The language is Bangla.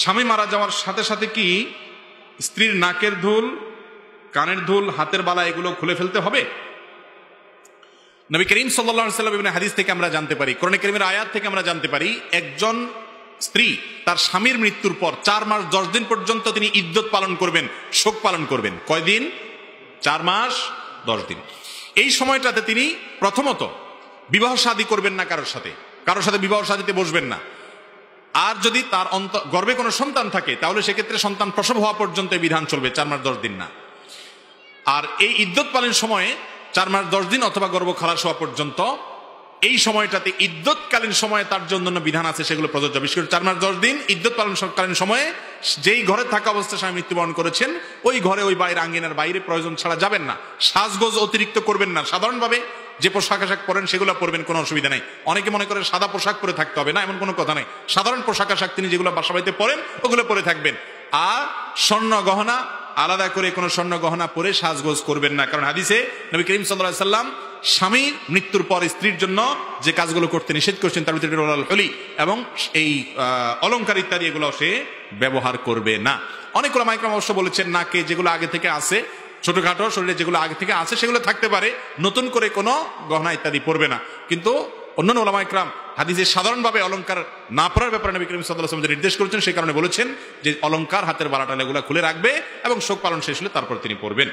স্বামী মারা যাওয়ার সাথে সাথে কি স্ত্রীর নাকের দুল, কানের দুল, হাতের বালা এগুলো খুলে ফেলতে হবে? নবী করিম সাল্লাল্লাহু আলাইহি ওয়াসাল্লাম বিভিন্ন হাদিস থেকে আমরা জানতে পারি, কোরআন কারীমের আয়াত থেকে আমরা জানতে পারি, একজন স্ত্রী তার স্বামীর মৃত্যুর পর 4 মাস 10 দিন পর্যন্ত তিনি ইদ্যত পালন করবেন, শোক পালন করবেন। কয়দিন? 4 মাস 10 দিন। এই সময়টাতে তিনি প্রথমত বিবাহ শাদী করবেন না, কারোর সাথে বিবাহ শাদীতে বসবেন না। আর যদি তার গর্ভে কোনো সন্তান থাকে তাহলে সেক্ষেত্রে সন্তান প্রসব হওয়া পর্যন্ত এই বিধান চলবে, 4 মাস 10 দিন না। আর এই ইদ্যত পালনের সময়ে 4 মাস 10 দিন অথবা গর্ভ খালাস হওয়া পর্যন্ত এই সময়টাতে ইদ্যতকালীন সময়ে তার জন্য বিধান আছে, সেগুলো প্রযোজ্য। বিশেষ করে 4 মাস 10 দিন ইদ্যত পালনকালীন সময়ে যেই ঘরে থাকা অবস্থায় স্বামী মৃত্যুবরণ করেছেন ওই ঘরে, ওই বাইরে, আঙ্গিনার বাইরে প্রয়োজন ছাড়া যাবেন না। সাজগোজ অতিরিক্ত করবেন না। সাধারণভাবে যে পোশাক আশাক পরেন সেগুলো পরবেন, কোনো অসুবিধা নেই। অনেকে মনে করে সাদা পোশাক পরে থাকতে হবে, না, এমন কোনো কথা নেই। সাধারণ পোশাক আশাক তিনি যেগুলো বাসা বাড়িতে পরেন ওগুলো পরে থাকবেন। আর স্বর্ণ গহনা, আলাদা করে কোনো স্বর্ণ গহনা পরে সাজগোজ করবেন না। কারণ হাদিসে নবী করিম সাল্লাল্লাহু আলাইহি সাল্লাম স্বামীর মৃত্যুর পর স্ত্রীর জন্য যে কাজগুলো করতে নিষেধ করেছেন তার ভিতরে হলি এবং এই অলংকার ইত্যাদি এগুলো সে ব্যবহার করবে না। অনেক ওলামা ইকরাম অবশ্য বলেছেন নাকে যেগুলো আগে থেকে আছে, ছোটখাটো শরীরে যেগুলো আগে থেকে আছে সেগুলো থাকতে পারে, নতুন করে কোনো গহনা ইত্যাদি পরবে না। কিন্তু অন্যান্য ওলামা ইকরাম হাদিসে সাধারণভাবে অলংকার না পরার ব্যাপারে নবী করিম সাল্লাল্লাহু আলাইহি ওয়াসাল্লাম নির্দেশ করেছেন, সেই কারণে বলেছেন যে অলংকার, হাতের বালাটা এগুলো খুলে রাখবে এবং শোক পালন শেষ হলে তারপর তিনি পরবেন।